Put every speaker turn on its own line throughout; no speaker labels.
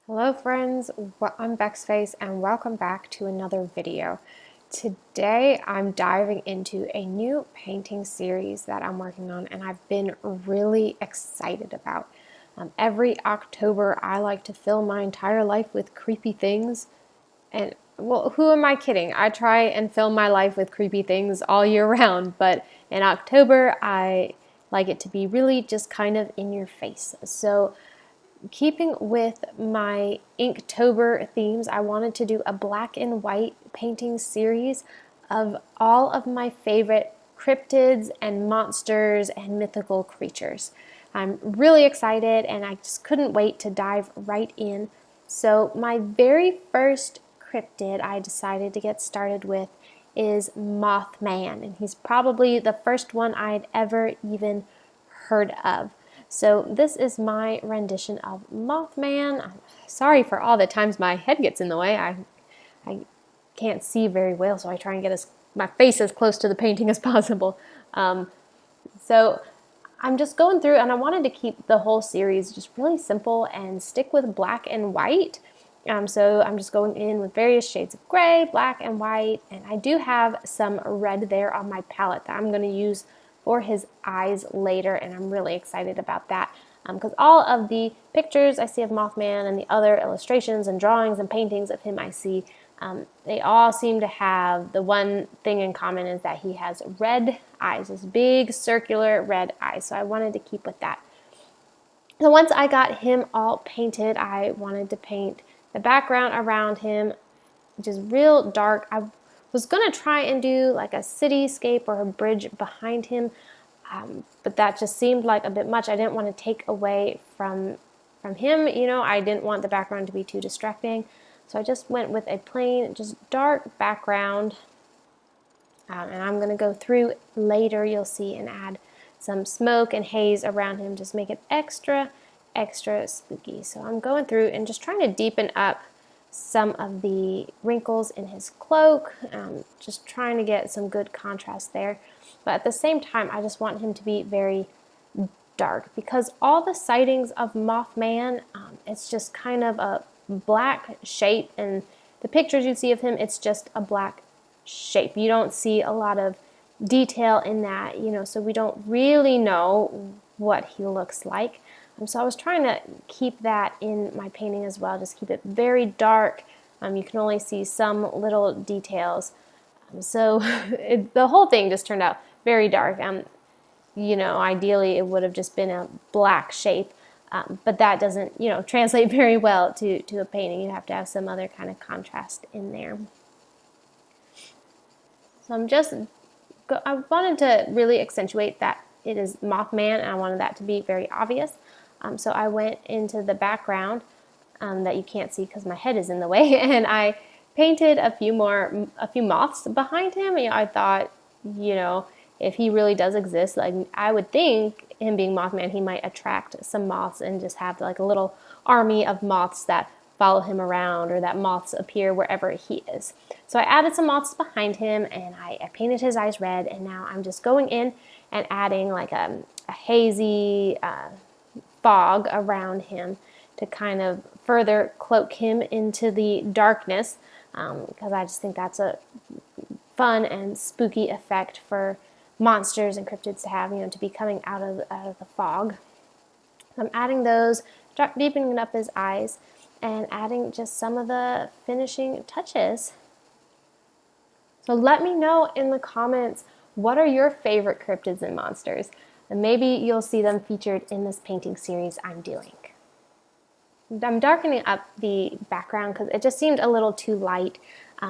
Hello friends, I'm Bexface and welcome back to another video. Today I'm diving into a new painting series that I'm working on and I've been really excited about. Every October I like to fill my entire life with creepy things, and well, who am I kidding? I try and fill my life with creepy things all year round, but in October I like it to be really just kind of in your face. So keeping with my Inktober themes, I wanted to do a black and white painting series of all of my favorite cryptids and monsters and mythical creatures. I'm really excited and I just couldn't wait to dive right in. So my very first cryptid I decided to get started with is Mothman, and he's probably the first one I'd ever even heard of. So this is my rendition of Mothman. I'm sorry for all the times my head gets in the way. I can't see very well, so I try and get my face as close to the painting as possible. So I'm just going through, and I wanted to keep the whole series just really simple and stick with black and white. So I'm just going in with various shades of gray, black and white, and I do have some red there on my palette that I'm going to use for his eyes later, and I'm really excited about that because all of the pictures I see of Mothman and the other illustrations and drawings and paintings of him I see, they all seem to have the one thing in common, is that he has red eyes, this big circular red eyes. So I wanted to keep with that. So once I got him all painted, I wanted to paint the background around him just real dark. I was going to try and do like a cityscape or a bridge behind him, but that just seemed like a bit much. I didn't want to take away from him, you know. I didn't want the background to be too distracting, so I just went with a plain, just dark background, and I'm going to go through later, you'll see, and add some smoke and haze around him, just make it extra spooky. So I'm going through and just trying to deepen up some of the wrinkles in his cloak, just trying to get some good contrast there. But at the same time, I just want him to be very dark, because all the sightings of Mothman, it's just kind of a black shape, and the pictures you see of him, it's just a black shape. You don't see a lot of detail in that, you know, so we don't really know what he looks like. So I was trying to keep that in my painting as well, just keep it very dark. You can only see some little details. So the whole thing just turned out very dark. You know, ideally it would have just been a black shape, but that doesn't, you know, translate very well to a painting. You have to have some other kind of contrast in there. So I wanted to really accentuate that it is Mothman, and I wanted that to be very obvious. So I went into the background that you can't see because my head is in the way, and I painted a few moths behind him. You know, I thought, you know, if he really does exist, like, I would think him being Mothman, he might attract some moths and just have like a little army of moths that follow him around, or that moths appear wherever he is. So I added some moths behind him, and I painted his eyes red, and now I'm just going in and adding like a hazy fog around him to kind of further cloak him into the darkness, because I just think that's a fun and spooky effect for monsters and cryptids to have, you know, to be coming out of the fog. So I'm adding those, deepening up his eyes, and adding just some of the finishing touches. So let me know in the comments, what are your favorite cryptids and monsters? And maybe you'll see them featured in this painting series I'm doing. I'm darkening up the background because it just seemed a little too light,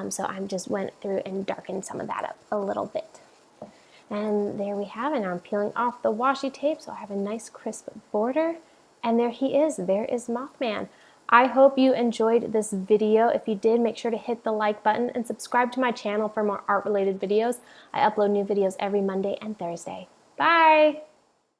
so I just went through and darkened some of that up a little bit. And there we have it. Now I'm peeling off the washi tape, so I have a nice crisp border. And there he is. There is Mothman. I hope you enjoyed this video. If you did, make sure to hit the like button and subscribe to my channel for more art-related videos. I upload new videos every Monday and Thursday. Bye!